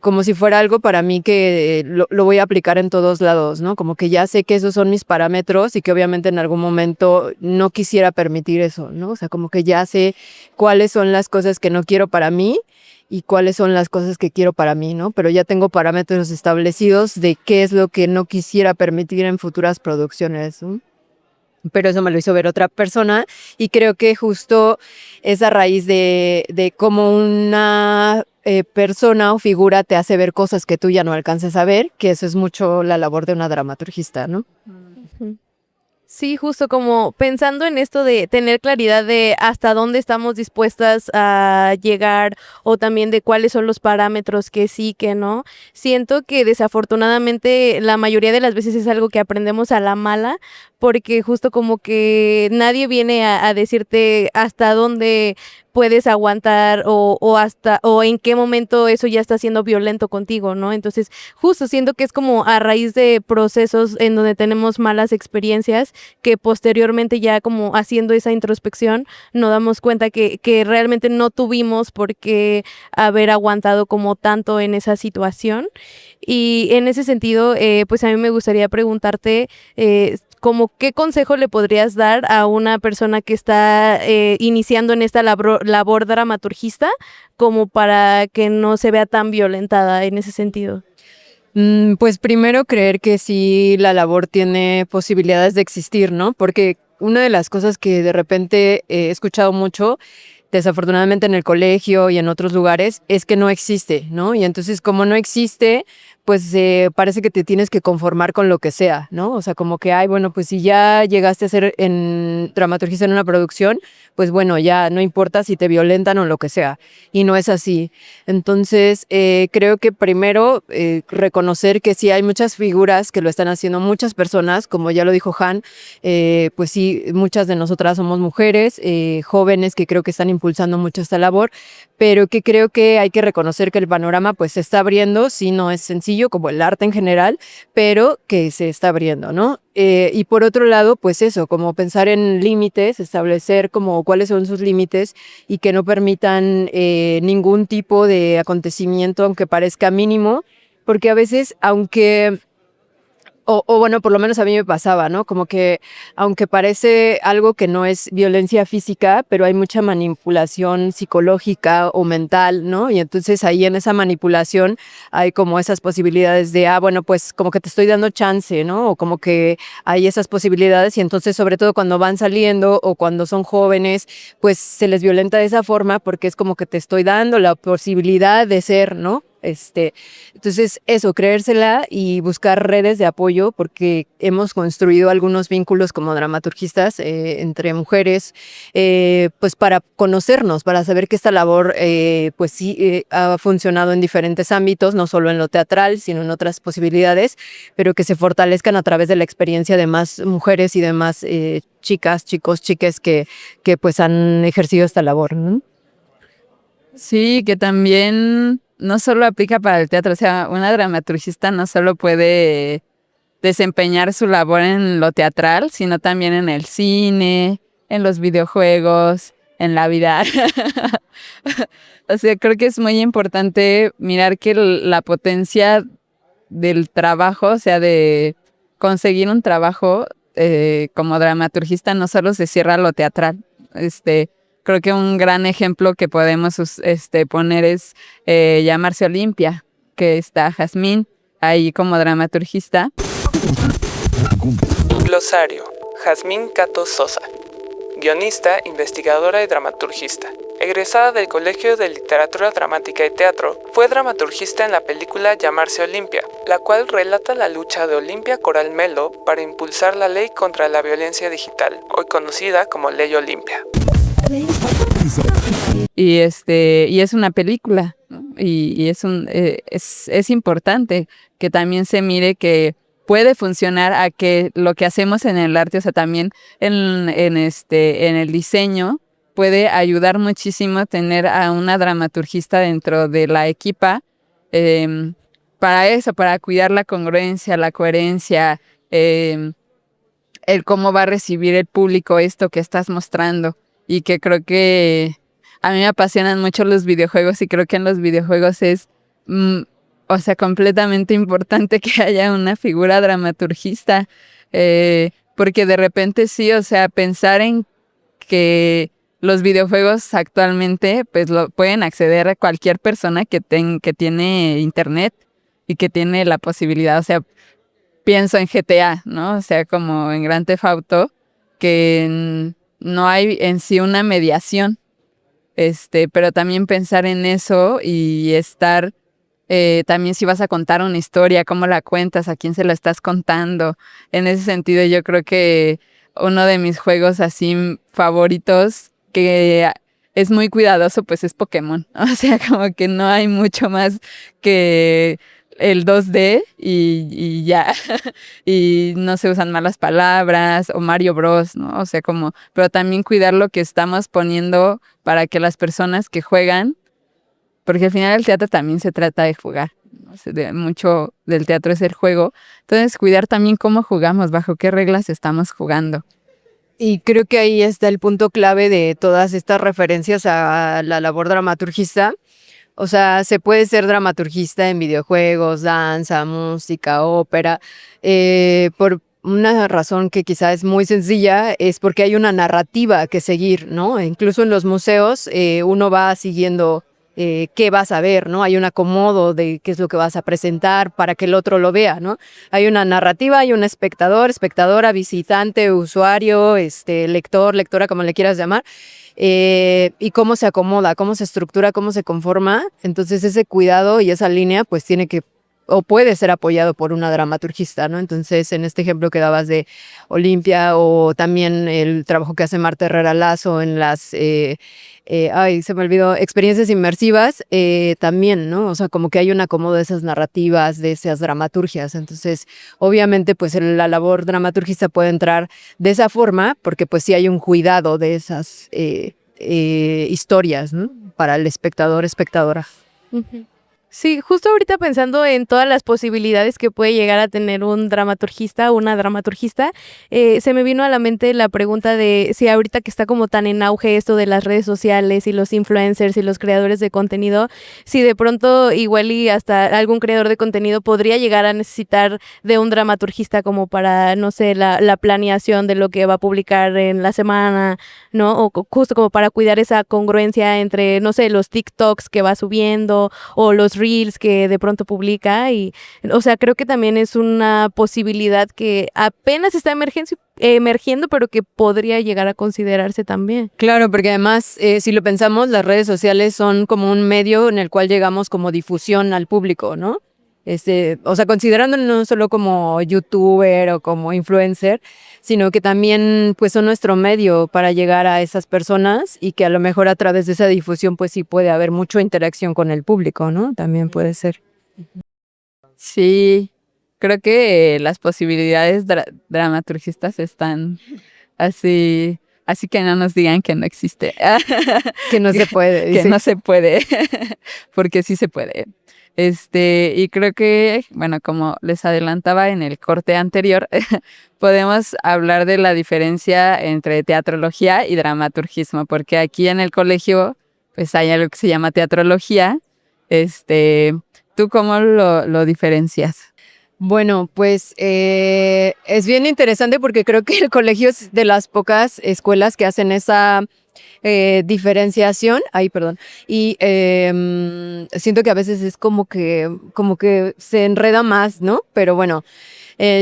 S8: Como si fuera algo para mí que lo voy a aplicar en todos lados, ¿no? Como que ya sé que esos son mis parámetros y que obviamente en algún momento no quisiera permitir eso, ¿no? O sea, como que ya sé cuáles son las cosas que no quiero para mí y cuáles son las cosas que quiero para mí, ¿no? Pero ya tengo parámetros establecidos de qué es lo que no quisiera permitir en futuras producciones, ¿no? Pero eso me lo hizo ver otra persona y creo que justo es a raíz de cómo una persona o figura te hace ver cosas que tú ya no alcances a ver, que eso es mucho la labor de una dramaturgista, ¿no?
S1: Sí, justo como pensando en esto de tener claridad de hasta dónde estamos dispuestas a llegar o también de cuáles son los parámetros que sí, que no. Siento que desafortunadamente la mayoría de las veces es algo que aprendemos a la mala porque justo como que nadie viene a decirte hasta dónde puedes aguantar o en qué momento eso ya está siendo violento contigo, ¿no? Entonces, justo siento que es como a raíz de procesos en donde tenemos malas experiencias que posteriormente ya como haciendo esa introspección nos damos cuenta que realmente no tuvimos por qué haber aguantado como tanto en esa situación. Y en ese sentido, pues a mí me gustaría preguntarte como qué consejo le podrías dar a una persona que está iniciando en esta labor dramaturgista como para que no se vea tan violentada en ese sentido.
S8: Pues primero creer que sí la labor tiene posibilidades de existir, ¿no? Porque una de las cosas que de repente he escuchado mucho, desafortunadamente en el colegio y en otros lugares, es que no existe, ¿no? Y entonces como no existe, pues parece que te tienes que conformar con lo que sea, ¿no? O sea, como que, ay, bueno, pues si ya llegaste a ser en dramaturgista en una producción, pues bueno, ya no importa si te violentan o lo que sea. Y no es así. Entonces, creo que primero reconocer que sí hay muchas figuras que lo están haciendo, muchas personas, como ya lo dijo Han, pues sí, muchas de nosotras somos mujeres, jóvenes que creo que están impulsando mucho esta labor, pero que creo que hay que reconocer que el panorama pues se está abriendo, sí, no es sencillo como el arte en general, pero que se está abriendo, ¿no? Y por otro lado, pues eso, como pensar en límites, establecer como cuáles son sus límites y que no permitan ningún tipo de acontecimiento, aunque parezca mínimo, porque a veces, aunque... O bueno, por lo menos a mí me pasaba, ¿no? Como que aunque parece algo que no es violencia física, pero hay mucha manipulación psicológica o mental, ¿no? Y entonces ahí en esa manipulación hay como esas posibilidades de, bueno, pues como que te estoy dando chance, ¿no? O como que hay esas posibilidades y entonces sobre todo cuando van saliendo o cuando son jóvenes, pues se les violenta de esa forma porque es como que te estoy dando la posibilidad de ser, ¿no? Entonces eso, creérsela y buscar redes de apoyo porque hemos construido algunos vínculos como dramaturgistas entre mujeres, pues para conocernos, para saber que esta labor pues sí ha funcionado en diferentes ámbitos, no solo en lo teatral, sino en otras posibilidades, pero que se fortalezcan a través de la experiencia de más mujeres y de más chicas, chicos, chiques que pues han ejercido esta labor, ¿no?
S2: Sí, que también no solo aplica para el teatro, o sea, una dramaturgista no solo puede desempeñar su labor en lo teatral, sino también en el cine, en los videojuegos, en la vida. O sea, creo que es muy importante mirar que la potencia del trabajo, o sea, de conseguir un trabajo como dramaturgista no solo se cierra a lo teatral. Creo que un gran ejemplo que podemos poner es Llamarse Olimpia, que está Jazmín ahí como dramaturgista.
S9: Glosario. Jazmín Cato Sosa. Guionista, investigadora y dramaturgista. Egresada del Colegio de Literatura Dramática y Teatro, fue dramaturgista en la película Llamarse Olimpia, la cual relata la lucha de Olimpia Coral Melo para impulsar la ley contra la violencia digital, hoy conocida como Ley Olimpia.
S2: Y es una película, ¿no? Y es importante que también se mire que puede funcionar a que lo que hacemos en el arte, o sea, también en el diseño, puede ayudar muchísimo tener a una dramaturgista dentro de la equipa para eso, para cuidar la congruencia, la coherencia, el cómo va a recibir el público esto que estás mostrando. Y que creo que a mí me apasionan mucho los videojuegos y creo que en los videojuegos es, o sea, completamente importante que haya una figura dramaturgista, porque de repente sí, o sea, pensar en que los videojuegos actualmente pues lo pueden acceder a cualquier persona que tiene internet y que tiene la posibilidad, o sea, pienso en GTA, ¿no? O sea, como en Grand Theft Auto, que no hay en sí una mediación, pero también pensar en eso y estar, también si vas a contar una historia, cómo la cuentas, a quién se la estás contando. En ese sentido, yo creo que uno de mis juegos así favoritos, que es muy cuidadoso, pues es Pokémon. O sea, como que no hay mucho más que el 2D y ya. Y no se usan malas palabras, o Mario Bros, ¿no? O sea, pero también cuidar lo que estamos poniendo para que las personas que juegan, porque al final el teatro también se trata de jugar, ¿no? O sea, mucho del teatro es el juego. Entonces, cuidar también cómo jugamos, bajo qué reglas estamos jugando.
S8: Y creo que ahí está el punto clave de todas estas referencias a la labor dramaturgista. O sea, se puede ser dramaturgista en videojuegos, danza, música, ópera, por una razón que quizá es muy sencilla, es porque hay una narrativa que seguir, ¿no? Incluso en los museos uno va siguiendo qué vas a ver, ¿no? Hay un acomodo de qué es lo que vas a presentar para que el otro lo vea, ¿no? Hay una narrativa, hay un espectador, espectadora, visitante, usuario, lector, lectora, como le quieras llamar, y cómo se acomoda, cómo se estructura, cómo se conforma. Entonces ese cuidado y esa línea pues tiene que o puede ser apoyado por una dramaturgista, ¿no? Entonces, en este ejemplo que dabas de Olimpia, o también el trabajo que hace Marta Herrera Lazo en las, se me olvidó, experiencias inmersivas, también, ¿no? O sea, como que hay un acomodo de esas narrativas, de esas dramaturgias. Entonces, obviamente, pues la labor dramaturgista puede entrar de esa forma, porque pues sí hay un cuidado de esas historias, ¿no? Para el espectador, espectadora.
S1: Uh-huh. Sí, justo ahorita pensando en todas las posibilidades que puede llegar a tener un dramaturgista o una dramaturgista, se me vino a la mente la pregunta de si ahorita que está como tan en auge esto de las redes sociales y los influencers y los creadores de contenido, si de pronto igual y hasta algún creador de contenido podría llegar a necesitar de un dramaturgista como para, no sé, la planeación de lo que va a publicar en la semana, ¿no? O justo como para cuidar esa congruencia entre, no sé, los TikToks que va subiendo o los reels que de pronto publica. Y, o sea, creo que también es una posibilidad que apenas está emergiendo, pero que podría llegar a considerarse también.
S8: Claro, porque además, si lo pensamos, las redes sociales son como un medio en el cual llegamos como difusión al público, ¿no? O sea, considerándolo no solo como youtuber o como influencer, sino que también pues son nuestro medio para llegar a esas personas, y que a lo mejor a través de esa difusión pues sí puede haber mucha interacción con el público, ¿no? También puede ser.
S2: Sí, creo que las posibilidades dramaturgistas están así que no nos digan que no existe.
S8: Que no se puede.
S2: Que no se puede, porque sí se puede. Y creo que, bueno, como les adelantaba en el corte anterior, podemos hablar de la diferencia entre teatrología y dramaturgismo, porque aquí en el colegio pues hay algo que se llama teatrología. ¿Tú cómo lo diferencias?
S8: Bueno, pues es bien interesante, porque creo que el colegio es de las pocas escuelas que hacen esa diferenciación. Y siento que a veces es como que se enreda más, ¿no? Pero bueno,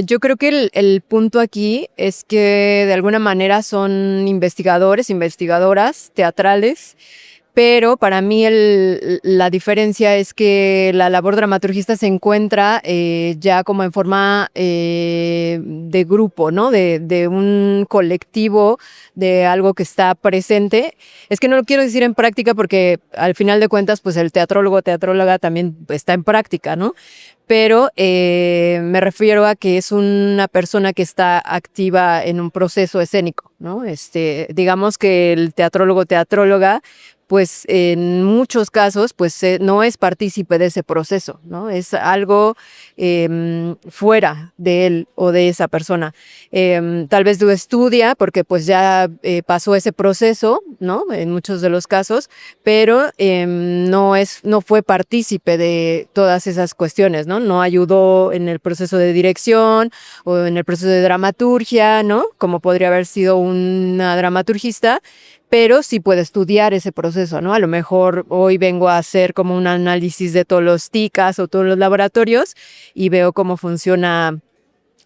S8: yo creo que el punto aquí es que de alguna manera son investigadores, investigadoras teatrales. Pero para mí la diferencia es que la labor dramaturgista se encuentra ya como en forma de grupo, ¿no? De un colectivo, de algo que está presente. Es que no lo quiero decir en práctica, porque al final de cuentas pues el teatrólogo o teatróloga también está en práctica, ¿no? pero me refiero a que es una persona que está activa en un proceso escénico, ¿no? Digamos que el teatrólogo, teatróloga, pues en muchos casos pues no es partícipe de ese proceso, ¿no? Es algo fuera de él o de esa persona. Tal vez lo estudia porque pues ya pasó ese proceso, ¿no? En muchos de los casos, pero no fue partícipe de todas esas cuestiones, ¿no? No ayudó en el proceso de dirección o en el proceso de dramaturgia, ¿no? Como podría haber sido una dramaturgista, pero sí puede estudiar ese proceso, ¿no? A lo mejor hoy vengo a hacer como un análisis de todos los TICAs o todos los laboratorios y veo cómo funciona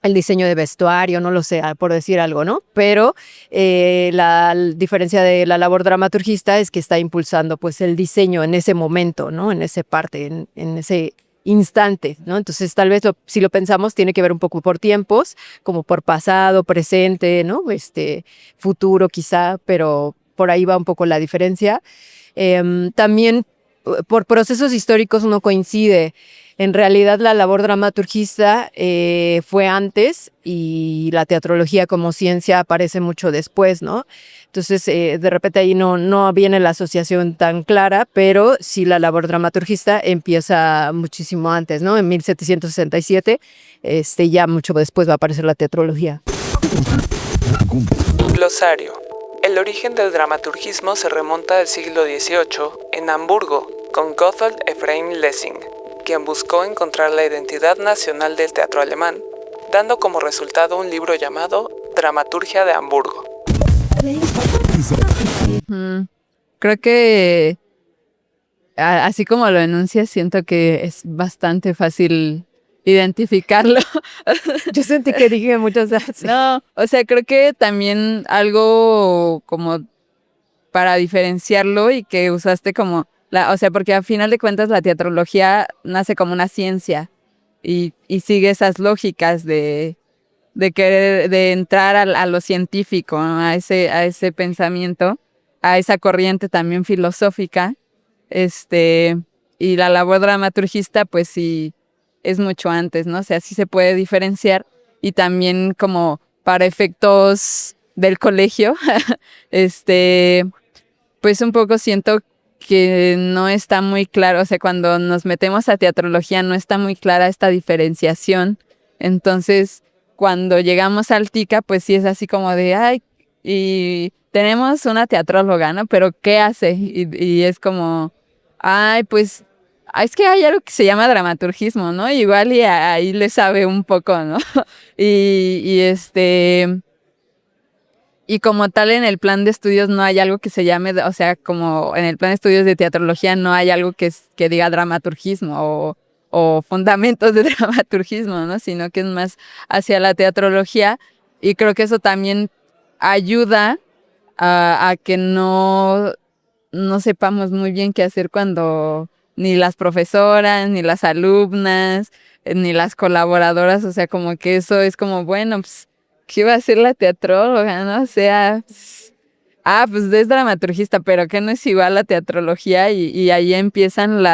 S8: el diseño de vestuario, no lo sé, por decir algo, ¿no? Pero la diferencia de la labor dramaturgista es que está impulsando pues el diseño en ese momento, ¿no? En esa parte, en ese instante, ¿no? Entonces tal vez si lo pensamos tiene que ver un poco por tiempos, como por pasado, presente, ¿no? Futuro quizá, pero por ahí va un poco la diferencia. También por procesos históricos no coincide. En realidad la labor dramaturgista fue antes y la teatrología como ciencia aparece mucho después, ¿no? Entonces de repente ahí no viene la asociación tan clara, pero sí la labor dramaturgista empieza muchísimo antes, ¿no? En 1767, ya mucho después va a aparecer la teatrología.
S9: Glosario. El origen del dramaturgismo se remonta al siglo XVIII en Hamburgo con Gotthold Ephraim Lessing, quien buscó encontrar la identidad nacional del teatro alemán, dando como resultado un libro llamado Dramaturgia de Hamburgo.
S2: Creo que, así como lo enuncias, siento que es bastante fácil identificarlo.
S8: Yo sentí que dije muchas veces.
S2: No, o sea, creo que también algo como para diferenciarlo y que usaste como o sea, porque a final de cuentas la teatrología nace como una ciencia y sigue esas lógicas de entrar a lo científico, ¿no? a ese pensamiento, a esa corriente también filosófica, y la labor dramaturgista pues sí es mucho antes, ¿no? O sea, sí se puede diferenciar y también como para efectos del colegio, pues un poco siento que no está muy claro, o sea, cuando nos metemos a teatrología no está muy clara esta diferenciación. Entonces, cuando llegamos al TICA, pues sí es así como de, ay, y tenemos una teatróloga, ¿no? Pero ¿qué hace? Y es como, ay, pues, es que hay algo que se llama dramaturgismo, ¿no? Igual y ahí le sabe un poco, ¿no? Y como tal en el plan de estudios no hay algo que se llame, o sea, como en el plan de estudios de teatrología no hay algo que diga dramaturgismo o fundamentos de dramaturgismo, ¿no? Sino que es más hacia la teatrología y creo que eso también ayuda a que no sepamos muy bien qué hacer cuando ni las profesoras, ni las alumnas, ni las colaboradoras, o sea, como que eso es como, bueno, pues ¿qué iba a hacer la teatróloga, no? O sea, pues es dramaturgista, pero que no es igual a teatrología y ahí empiezan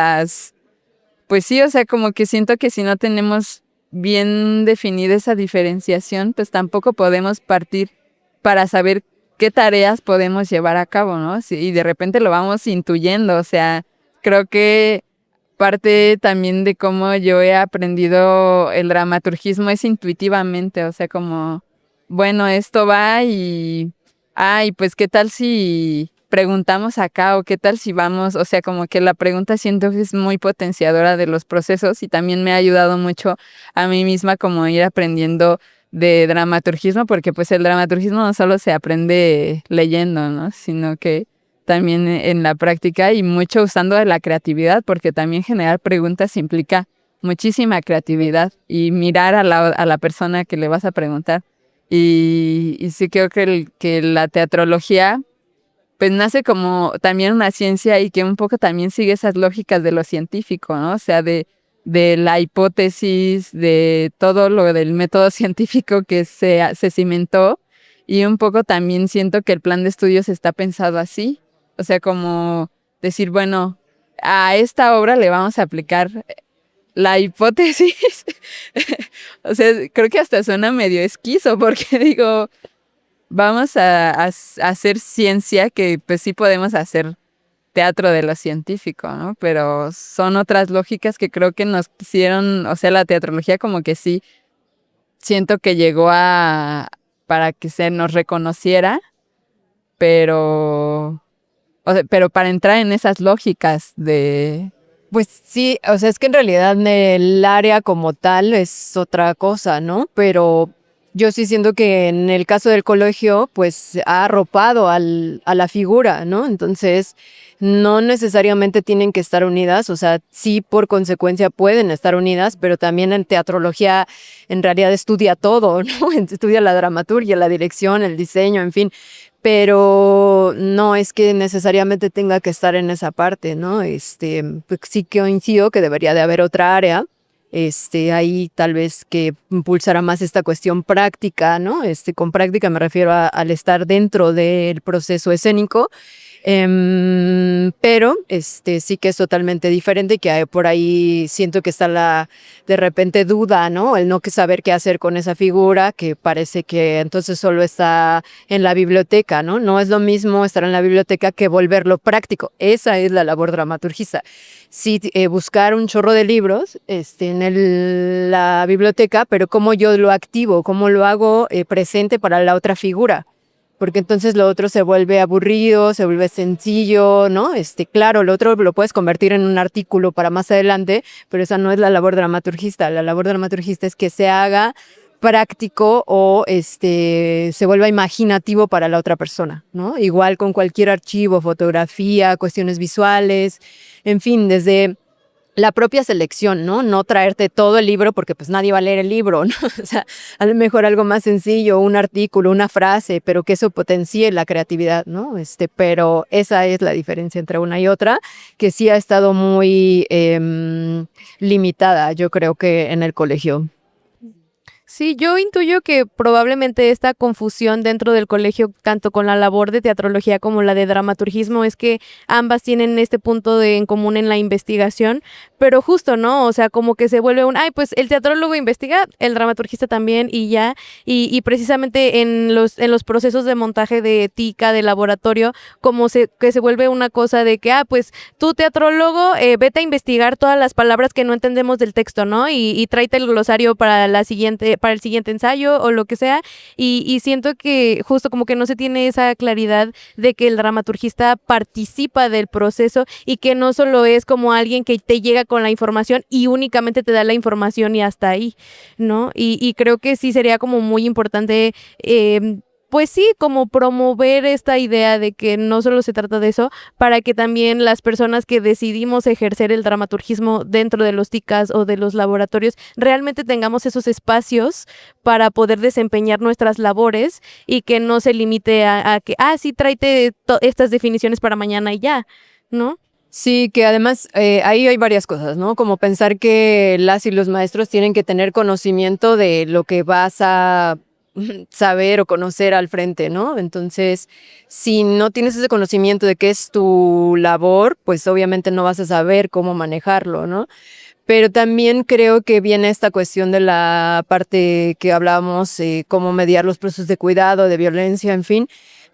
S2: pues sí, o sea, como que siento que si no tenemos bien definida esa diferenciación, pues tampoco podemos partir para saber qué tareas podemos llevar a cabo, ¿no? Sí, y de repente lo vamos intuyendo, o sea, creo que parte también de cómo yo he aprendido el dramaturgismo es intuitivamente, o sea, como bueno, esto va y pues qué tal si preguntamos acá o qué tal si vamos, o sea, como que la pregunta siento que es muy potenciadora de los procesos y también me ha ayudado mucho a mí misma como ir aprendiendo de dramaturgismo, porque pues el dramaturgismo no solo se aprende leyendo, ¿no? Sino que también en la práctica y mucho usando de la creatividad, porque también generar preguntas implica muchísima creatividad y mirar a la persona que le vas a preguntar. Y sí creo que la teatrología pues nace como también una ciencia y que un poco también sigue esas lógicas de lo científico, ¿no? O sea, de la hipótesis, de todo lo del método científico que se cimentó y un poco también siento que el plan de estudios está pensado así. O sea, como decir, bueno, a esta obra le vamos a aplicar la hipótesis, o sea, creo que hasta suena medio esquizo porque digo, vamos a hacer ciencia que pues sí podemos hacer teatro de lo científico, ¿no? Pero son otras lógicas que creo que nos quisieron, o sea, la teatrología como que sí, siento que llegó para que se nos reconociera, pero, o sea, pero para entrar en esas lógicas de...
S8: Pues sí, o sea, es que en realidad el área como tal es otra cosa, ¿no? Pero yo sí siento que en el caso del colegio, pues ha arropado a la figura, ¿no? Entonces, no necesariamente tienen que estar unidas, o sea, sí por consecuencia pueden estar unidas, pero también en teatrología en realidad estudia todo, ¿no? Estudia la dramaturgia, la dirección, el diseño, en fin. Pero no es que necesariamente tenga que estar en esa parte, ¿no? Pues sí que coincido que debería de haber otra área, ahí tal vez que impulsara más esta cuestión práctica, ¿no? Con práctica me refiero al estar dentro del proceso escénico, pero sí que es totalmente diferente, que por ahí siento que está de repente duda, ¿no? El no que saber qué hacer con esa figura, que parece que entonces solo está en la biblioteca, ¿no? No es lo mismo estar en la biblioteca que volverlo práctico. Esa es la labor dramaturgista. Sí, buscar un chorro de libros en la biblioteca, pero cómo yo lo activo, cómo lo hago presente para la otra figura. Porque entonces lo otro se vuelve aburrido, se vuelve sencillo, ¿no? Claro, lo otro lo puedes convertir en un artículo para más adelante, pero esa no es la labor dramaturgista. La labor dramaturgista es que se haga práctico o se vuelva imaginativo para la otra persona, ¿no? Igual con cualquier archivo, fotografía, cuestiones visuales, en fin, desde la propia selección, ¿no? No traerte todo el libro porque pues nadie va a leer el libro, ¿no? O sea, a lo mejor algo más sencillo, un artículo, una frase, pero que eso potencie la creatividad, ¿no? Pero esa es la diferencia entre una y otra, que sí ha estado muy limitada, yo creo que en el colegio.
S1: Sí, yo intuyo que probablemente esta confusión dentro del colegio, tanto con la labor de teatrología como la de dramaturgismo, es que ambas tienen este punto en común en la investigación, pero justo, ¿no? O sea, como que se vuelve pues el teatrólogo investiga, el dramaturgista también y ya, y precisamente en los procesos de montaje de TICA, de laboratorio, que se vuelve una cosa de que, pues tú teatrólogo, vete a investigar todas las palabras que no entendemos del texto, ¿no? Y tráete el glosario para el siguiente ensayo o lo que sea, y siento que justo como que no se tiene esa claridad de que el dramaturgista participa del proceso y que no solo es como alguien que te llega con la información y únicamente te da la información y hasta ahí, ¿no? Y creo que sí sería como muy importante pues sí, como promover esta idea de que no solo se trata de eso, para que también las personas que decidimos ejercer el dramaturgismo dentro de los TICAs o de los laboratorios, realmente tengamos esos espacios para poder desempeñar nuestras labores y que no se limite a que, sí, tráete estas definiciones para mañana y ya, ¿no?
S8: Sí, que además ahí hay varias cosas, ¿no? Como pensar que las y los maestros tienen que tener conocimiento de lo que vas a saber o conocer al frente, ¿no? Entonces, si no tienes ese conocimiento de qué es tu labor, pues obviamente no vas a saber cómo manejarlo, ¿no? Pero también creo que viene esta cuestión de la parte que hablábamos, cómo mediar los procesos de cuidado, de violencia, en fin,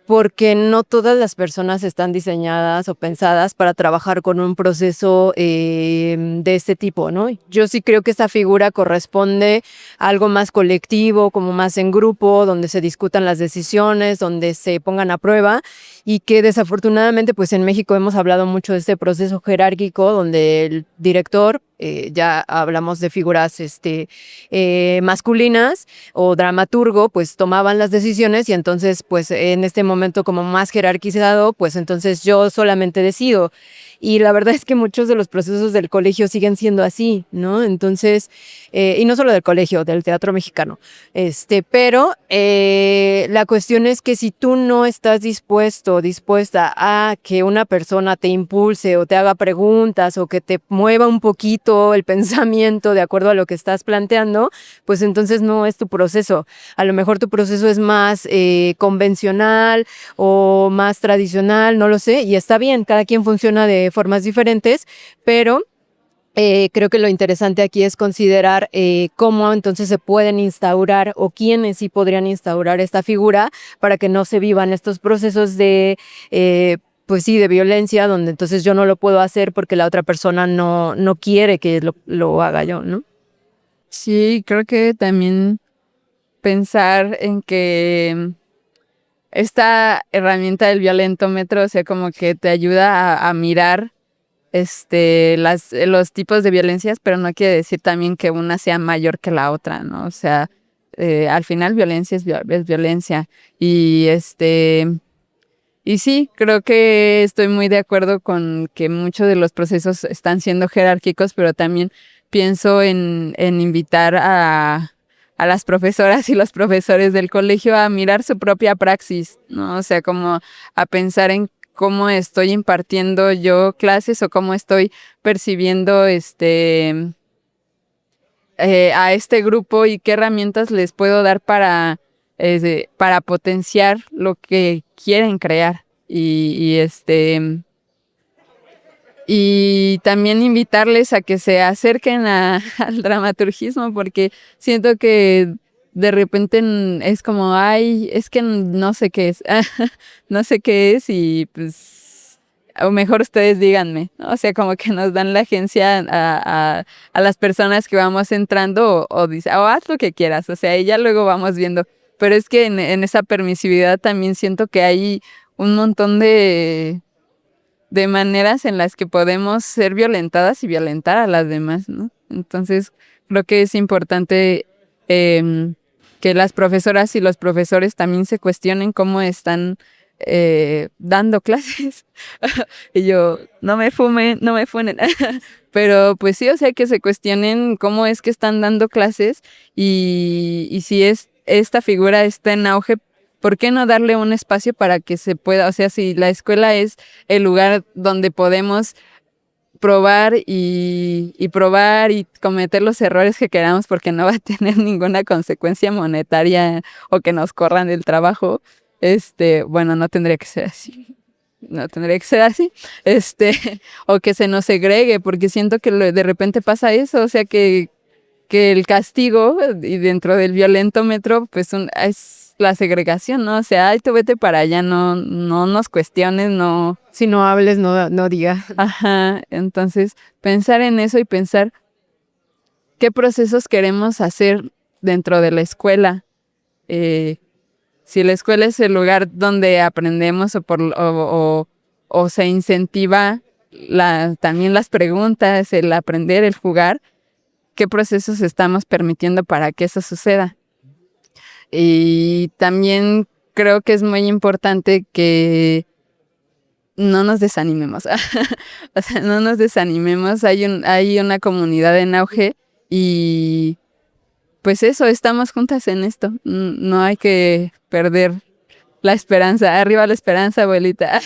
S8: porque no todas las personas están diseñadas o pensadas para trabajar con un proceso de este tipo, ¿no? Yo sí creo que esta figura corresponde a algo más colectivo, como más en grupo, donde se discutan las decisiones, donde se pongan a prueba, y que desafortunadamente pues en México hemos hablado mucho de este proceso jerárquico donde el director, ya hablamos de figuras masculinas, o dramaturgo, pues tomaban las decisiones, y entonces pues en este momento como más jerarquizado, pues entonces yo solamente decido. Y la verdad es que muchos de los procesos del colegio siguen siendo así, ¿no? Entonces, y no solo del colegio, del teatro mexicano, pero la cuestión es que si tú no estás dispuesta a que una persona te impulse o te haga preguntas o que te mueva un poquito el pensamiento de acuerdo a lo que estás planteando, pues entonces no es tu proceso. A lo mejor tu proceso es más convencional o más tradicional, no lo sé, y está bien, cada quien funciona de formas diferentes, pero creo que lo interesante aquí es considerar cómo entonces se pueden instaurar o quiénes sí podrían instaurar esta figura para que no se vivan estos procesos de, pues sí, de violencia, donde entonces yo no lo puedo hacer porque la otra persona no quiere que lo haga yo, ¿no?
S2: Sí, creo que también pensar en que esta herramienta del violentómetro, o sea, como que te ayuda a mirar los tipos de violencias, pero no quiere decir también que una sea mayor que la otra, ¿no? O sea, al final violencia es violencia. Y y sí, creo que estoy muy de acuerdo con que muchos de los procesos están siendo jerárquicos, pero también pienso en invitar a las profesoras y los profesores del colegio a mirar su propia praxis, ¿no? O sea, como a pensar en cómo estoy impartiendo yo clases o cómo estoy percibiendo a este grupo y qué herramientas les puedo dar para potenciar lo que quieren crear. Y también invitarles a que se acerquen al dramaturgismo, porque siento que de repente es como, ay, es que no sé qué es, no sé qué es y pues, o mejor ustedes díganme, ¿no? O sea, como que nos dan la agencia a las personas que vamos entrando o dice, o haz lo que quieras, o sea, y ya luego vamos viendo. Pero es que en esa permisividad también siento que hay un montón de maneras en las que podemos ser violentadas y violentar a las demás, ¿no? Entonces, creo que es importante que las profesoras y los profesores también se cuestionen cómo están dando clases. Y yo, no me funen. Pero pues sí, o sea, que se cuestionen cómo es que están dando clases y si esta figura está en auge, ¿por qué no darle un espacio para que se pueda? O sea, si la escuela es el lugar donde podemos probar y probar y cometer los errores que queramos porque no va a tener ninguna consecuencia monetaria o que nos corran del trabajo, bueno, no tendría que ser así. No tendría que ser así, o que se nos segregue, porque siento que de repente pasa eso, o sea, que el castigo y dentro del violentómetro, pues es la segregación, ¿no? O sea, ay, tú vete para allá, no nos cuestiones, no.
S8: Si no hables, no digas.
S2: Ajá, entonces pensar en eso y pensar qué procesos queremos hacer dentro de la escuela. Si la escuela es el lugar donde aprendemos o se incentiva también las preguntas, el aprender, el jugar, ¿qué procesos estamos permitiendo para que eso suceda? Y también creo que es muy importante que no nos desanimemos. O sea, no nos desanimemos. Hay una comunidad en auge y pues eso, estamos juntas en esto. No hay que perder la esperanza. Arriba la esperanza, abuelita.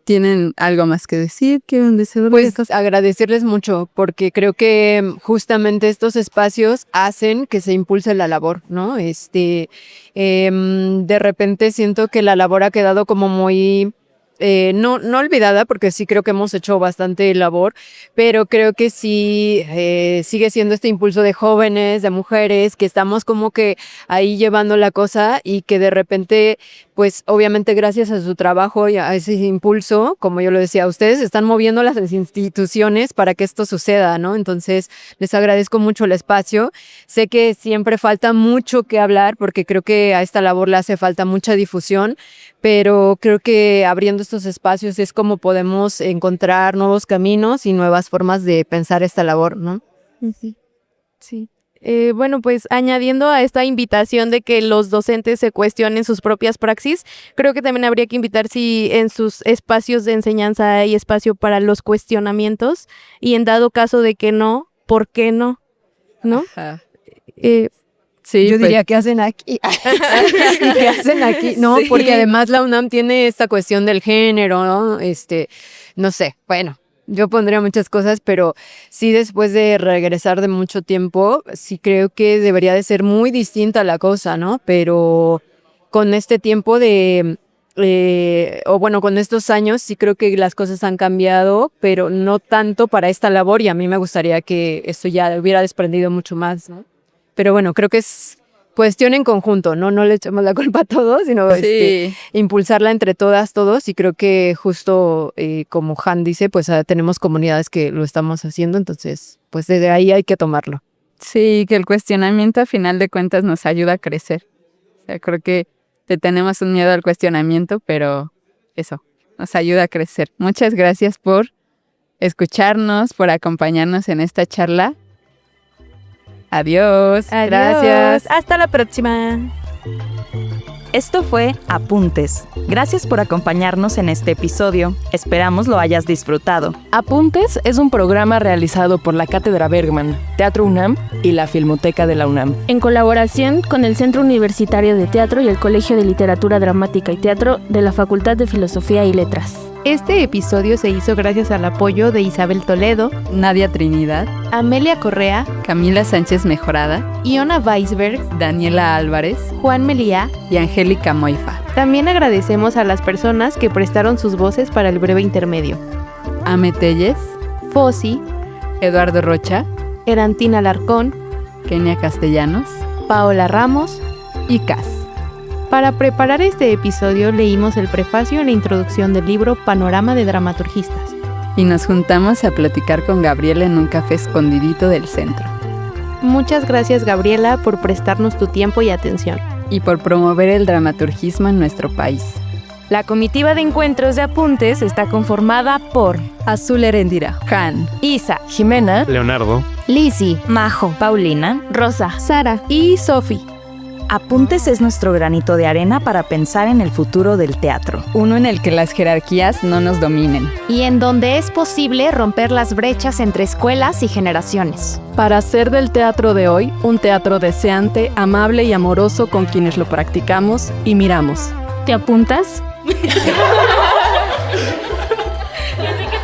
S2: ¿Tienen algo más que decir? ¿Quieren decir?
S8: Pues agradecerles mucho, porque creo que justamente estos espacios hacen que se impulse la labor, ¿no? De repente siento que la labor ha quedado como muy no olvidada, porque sí creo que hemos hecho bastante labor, pero creo que sí sigue siendo este impulso de jóvenes, de mujeres, que estamos como que ahí llevando la cosa y que de repente, pues obviamente gracias a su trabajo y a ese impulso, como yo lo decía, ustedes están moviendo las instituciones para que esto suceda, ¿no? Entonces, les agradezco mucho el espacio. Sé que siempre falta mucho que hablar, porque creo que a esta labor le hace falta mucha difusión, pero creo que abriendo estos espacios es como podemos encontrar nuevos caminos y nuevas formas de pensar esta labor, ¿no?
S1: Sí. Bueno, pues añadiendo a esta invitación de que los docentes se cuestionen sus propias praxis, creo que también habría que invitar si en sus espacios de enseñanza hay espacio para los cuestionamientos y en dado caso de que no, ¿por qué no? ¿No?
S8: Sí, yo diría, ¿qué hacen aquí? ¿Qué hacen aquí? No, sí. Porque además la UNAM tiene esta cuestión del género, ¿no? No sé, bueno, yo pondría muchas cosas, pero sí después de regresar de mucho tiempo, sí creo que debería de ser muy distinta la cosa, ¿no? Pero con este tiempo con estos años sí creo que las cosas han cambiado, pero no tanto para esta labor y a mí me gustaría que esto ya hubiera desprendido mucho más, ¿no? Pero bueno, creo que es cuestión en conjunto, ¿no? No le echamos la culpa a todos, sino impulsarla entre todas, todos y creo que justo como Han dice, pues tenemos comunidades que lo estamos haciendo, entonces pues desde ahí hay que tomarlo.
S2: Sí, que el cuestionamiento a final de cuentas nos ayuda a crecer. O sea, creo que tenemos un miedo al cuestionamiento, pero eso, nos ayuda a crecer. Muchas gracias por escucharnos, por acompañarnos en esta charla. Adiós.
S1: Gracias. Hasta la próxima.
S4: Esto fue Apuntes. Gracias por acompañarnos en este episodio. Esperamos lo hayas disfrutado.
S3: Apuntes es un programa realizado por la Cátedra Bergman, Teatro UNAM y la Filmoteca de la UNAM,
S5: en colaboración con el Centro Universitario de Teatro y el Colegio de Literatura Dramática y Teatro de la Facultad de Filosofía y Letras.
S1: Este episodio se hizo gracias al apoyo de Isabel Toledo,
S2: Nadia Trinidad,
S1: Amelia Correa,
S2: Camila Sánchez Mejorada,
S1: Iona Weisberg,
S2: Daniela Álvarez,
S1: Juan Melía
S2: y Angélica Moifa.
S1: También agradecemos a las personas que prestaron sus voces para el breve intermedio.
S2: Ame Telles,
S1: Fossi,
S2: Eduardo Rocha,
S1: Erantina Alarcón,
S2: Kenia Castellanos,
S1: Paola Ramos
S2: y Cas.
S1: Para preparar este episodio leímos el prefacio en la introducción del libro Panorama de Dramaturgistas.
S2: Y nos juntamos a platicar con Gabriela en un café escondidito del centro.
S1: Muchas gracias, Gabriela, por prestarnos tu tiempo y atención.
S2: Y por promover el dramaturgismo en nuestro país.
S4: La comitiva de encuentros de apuntes está conformada por
S2: Azul Erendira, Han,
S3: Isa, Jimena,
S6: Leonardo,
S1: Lizzy,
S4: Majo, Paulina,
S5: Rosa,
S1: Sara y Sofi.
S4: Apuntes es nuestro granito de arena para pensar en el futuro del teatro.
S2: Uno en el que las jerarquías no nos dominen.
S17: Y en donde es posible romper las brechas entre escuelas y generaciones.
S18: Para hacer del teatro de hoy un teatro deseante, amable y amoroso con quienes lo practicamos y miramos.
S5: ¿Te apuntas?
S17: Yo sé que